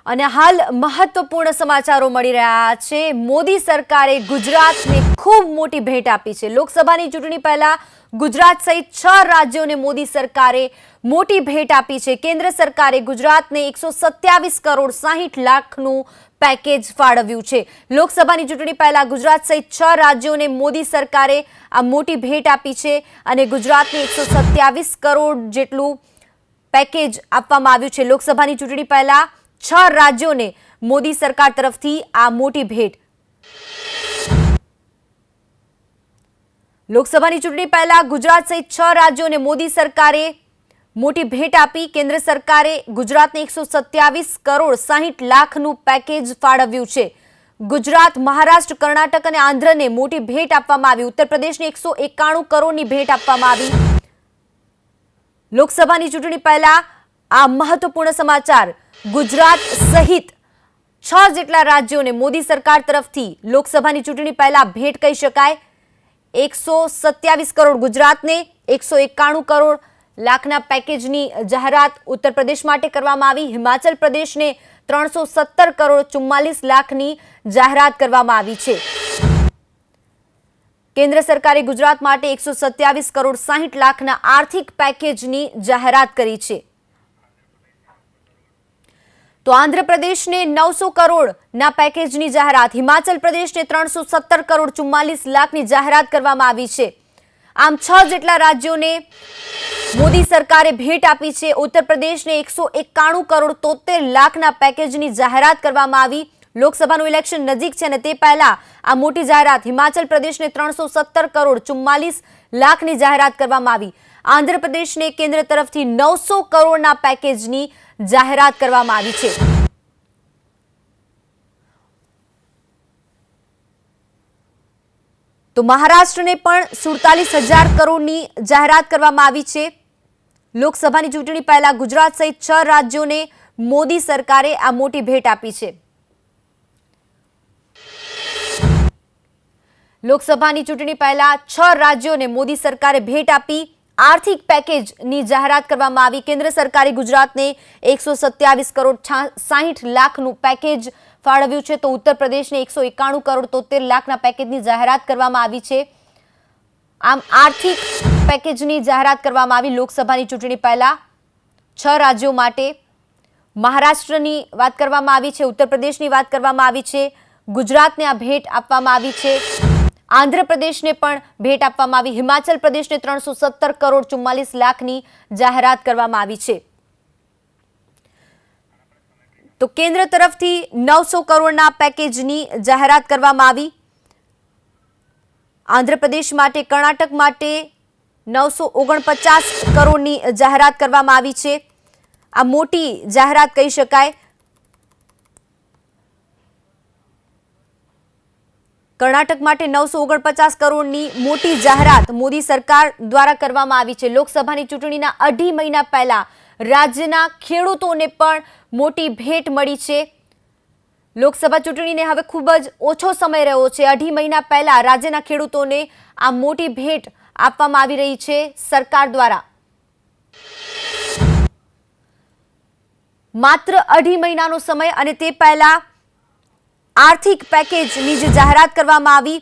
અને હાલ મહત્વપૂર્ણ સમાચારો મળી રહ્યા છે। મોદી સરકારે ગુજરાતને ખૂબ મોટી ભેટ આપી છે। લોકસભાની ચૂંટણી પહેલા ગુજરાત સહિત 6 રાજ્યોને મોદી સરકારે મોટી ભેટ આપી છે। કેન્દ્ર સરકારે ગુજરાતને 127 કરોડ 60 લાખનું પેકેજ ફાળવ્યું છે। લોકસભાની ચૂંટણી પહેલા ગુજરાત સહિત 6 રાજ્યોને મોદી સરકારે આ મોટી ભેટ આપી છે અને ગુજરાતને 127 કરોડ જેટલું પેકેજ આપવામાં આવ્યું છે। લોકસભાની ચૂંટણી પહેલા 6 રાજ્યોને મોદી સરકાર તરફથી આ મોટી ભેટ। લોકસભાની ચૂંટણી પહેલા ગુજરાત સહિત 6 રાજ્યોને મોદી સરકારે મોટી ભેટ આપી। કેન્દ્ર સરકારે ગુજરાતને 127 કરોડ 60 લાખનું પેકેજ ફાળવ્યું છે। ગુજરાત, મહારાષ્ટ્ર, કર્ણાટક અને આંધ્રને મોટી ભેટ આપવામાં આવી। ઉત્તર પ્રદેશને 191 કરોડની ભેટ આપવામાં આવી। લોકસભાની ચૂંટણી પહેલા આ મહત્વપૂર્ણ સમાચાર। ગુજરાત સહિત 6 જેટલા રાજ્યોને મોદી સરકાર તરફથી લોકસભાની ચૂંટણી પહેલા ભેટ કહી શકાય। 127 કરોડ ગુજરાતને, 191 કરોડ લાખના પેકેજની જાહેરાત ઉત્તર પ્રદેશ માટે કરવામાં આવી। હિમાચલ પ્રદેશને 317 કરોડ 44 લાખની જાહેરાત કરવામાં આવી છે। કેન્દ્ર સરકારે ગુજરાત માટે 127 કરોડ 60 લાખના આર્થિક પેકેજની જાહેરાત કરી છે। તો આંધ્રપ્રદેશને 900 કરોડના પેકેજની જાહેરાત, હિમાચલ પ્રદેશને 317 કરોડ 44 લાખની જાહેરાત કરવામાં આવી છે। આમ 6 જેટલા રાજ્યોને મોદી સરકારે ભેટ આપી છે। ઉત્તર પ્રદેશને 191 કરોડ 73 લાખના પેકેજની જાહેરાત કરવામાં આવી। લોકસભાનું ઇલેક્શન નજીક છે અને તે પહેલા આ મોટી જાહેરાત। હિમાચલ પ્રદેશને 317 કરોડ 44 લાખની જાહેરાત કરવામાં આવી। આંધ્રપ્રદેશને કેન્દ્ર તરફથી 900 કરોડના પેકેજની જાહેરાત કરવામાં આવી છે। તો મહારાષ્ટ્રને પણ 47,000 કરોડની જાહેરાત કરવામાં આવી છે। લોકસભાની ચૂંટણી પહેલા ગુજરાત સહિત 6 રાજ્યોને મોદી સરકારે આ મોટી ભેટ આપી છે। લોકસભાની ચૂંટણી પહેલા 6 રાજ્યોને મોદી સરકારે ભેટ આપી। આર્થિક પેકેજની જાહેરાત કરવામાં આવી। કેન્દ્ર સરકારે ગુજરાતને 127 કરોડ 60 લાખનું પેકેજ ફાળવ્યું છે, તો ઉત્તર પ્રદેશને 191 કરોડ 73 લાખના પેકેજની જાહેરાત કરવામાં આવી છે। આમ આર્થિક પેકેજની જાહેરાત કરવામાં આવી લોકસભાની ચૂંટણી પહેલા 6 રાજ્યો માટે। મહારાષ્ટ્રની વાત કરવામાં આવી છે, ઉત્તર પ્રદેશની વાત કરવામાં આવી છે, ગુજરાતને આ ભેટ આપવામાં આવી છે। આંધ્રપ્રદેશને પણ ભેટ આપવામાં આવી। હિમાચલ પ્રદેશને 317 કરોડ 44 લાખની જાહેરાત કરવામાં આવી છે। તો કેન્દ્ર તરફથી 900 કરોડના પેકેજની જાહેરાત કરવામાં આવી। આંધ્રપ્રદેશ માટે, કર્ણાટક માટે 949 કરોડની જાહેરાત કરવામાં આવી છે। આ મોટી જાહેરાત કહી શકાય। કર્ણાટક માટે 949 કરોડની મોટી જાહેરાત મોદી સરકાર દ્વારા કરવામાં આવી છે। લોકસભાની ચૂંટણીના 2.5 મહિના પહેલા રાજ્યના ખેડૂતોને પણ મોટી ભેટ મળી છે। લોકસભા ચૂંટણીને હવે ખૂબ જ ઓછો સમય રહ્યો છે। 2.5 મહિના પહેલા રાજ્યના ખેડૂતોને આ મોટી ભેટ આપવામાં આવી રહી છે સરકાર દ્વારા। માત્ર 2.5 મહિનાનો સમય અને તે પહેલા આર્થિક પેકેજની જે જાહેરાત કરવામાં આવી